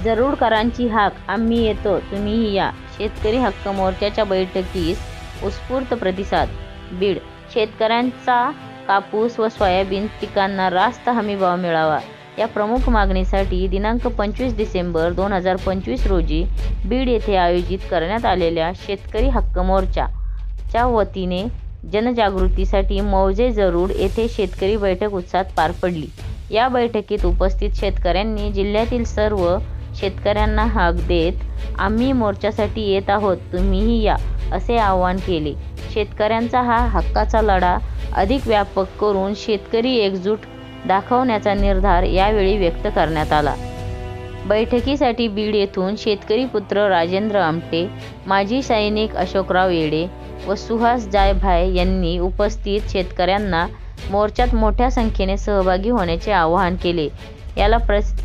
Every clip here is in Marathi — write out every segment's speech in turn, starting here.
जरूरकरांची हाक आम्ही येतो तुम्हीही या. शेतकरी हक्क मोर्चाच्या बैठकीस उत्स्फूर्त प्रतिसाद. बीड. शेतकऱ्यांचा कापूस व सोयाबीन पिकांना रास्त हमीभाव मिळावा या प्रमुख मागणीसाठी दिनांक 25 डिसेंबर 2025 रोजी बीड येथे आयोजित करण्यात आलेल्या शेतकरी हक्क मोर्चाच्या वतीने जनजागृतीसाठी मौजे जरूर येथे शेतकरी बैठक उत्साहात पार पडली. या बैठकीत उपस्थित शेतकऱ्यांनी जिल्ह्यातील सर्व शेतकऱ्यांना हाक देत आम्ही मोर्चासाठी येत आहोत तुम्हीही या असे आवाहन केले. शेतकऱ्यांचा हा हक्काचा लढा अधिक व्यापक करून शेतकरी एकजूट दाखवण्याचा निर्धार यावेळी व्यक्त करण्यात आला. बैठकीसाठी बीड येथून शेतकरी पुत्र राजेंद्र आमटे, माजी सैनिक अशोकराव येडे व सुहास जायभाय यांनी उपस्थित शेतकऱ्यांना मोर्चात मोठ्या संख्येने सहभागी होण्याचे आवाहन केले. याला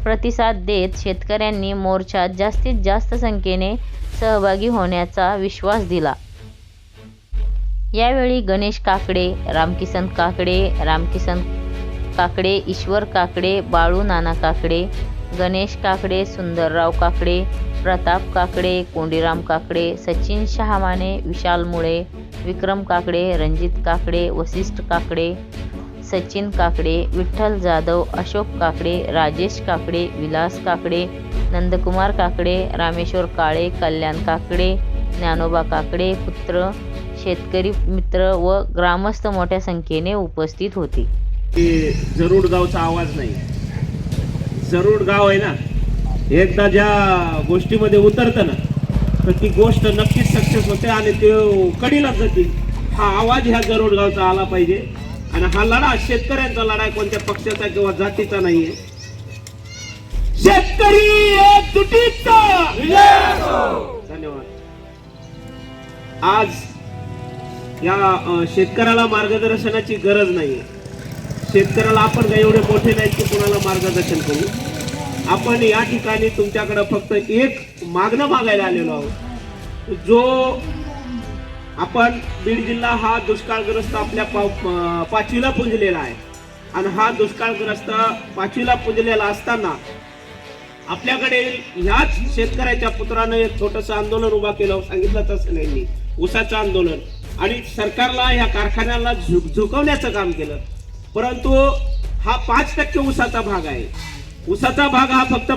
प्रतिसाद देत शेतकऱ्यांनी मोर्चात जास्तीत जास्त संख्येने सहभागी होण्याचा विश्वास दिला. यावेळी गणेश काकडे, रामकिसन काकडे, ईश्वर काकडे, बाळू नाना काकडे, गणेश काकडे, सुंदरराव काकडे, प्रताप काकडे, कोंडीराम काकडे, सचिन शहामाने, विशाल मुळे, विक्रम काकडे, रणजित काकडे, वसिष्ठ काकडे, सचिन काकडे, विठ्ठल जाधव, अशोक काकडे, राजेश काकडे, विलास काकडे, नंदकुमार काकडे, रामेश्वर काळे, कल्याण काकडे, ज्ञानोबा काकडे पुत्र, शेतकरी मित्र व ग्रामस्थ मोठ्या संख्येने उपस्थित होते. जरूर गावचा आवाज नाही. जरूर गाव आहे ना, एकदा ज्या गोष्टीमध्ये उतरतं ना तर ती गोष्ट नक्कीच सक्सेस होते आणि ते कडीला जाते. हा आवाज ह्या जरूर गावचा आला पाहिजे आणि हा लढा शेतकऱ्यांचा लढा आहे, कोणत्या पक्षाचा किंवा जातीचा नाहीये. शेतकरी एकजुटीचा धन्यवाद. आज या शेतकऱ्याला मार्गदर्शनाची गरज नाहीये. शेतकऱ्याला आपण काही एवढे मोठे नाही की कोणाला मार्गदर्शन करू. आपण या ठिकाणी तुमच्याकडे फक्त एक मागणं मागायला आलेलो आहोत. जो आपण बीड जिल्हा हा दुष्काळग्रस्त आपल्या पाचवीला पुंजलेला आहे आणि हा दुष्काळग्रस्त पाचवीला पुंजलेला असताना आपल्याकडे ह्याच शेतकऱ्याच्या पुत्रानं एक छोटंसं आंदोलन उभा केलं, सांगितलं तसं नाही, ऊसाचं आंदोलन, आणि सरकारला ह्या कारखान्याला झुकवण्याचं काम केलं. परंतु हा 5% ऊसाचा भाग आहे. ऊसाचा भाग हा फक्त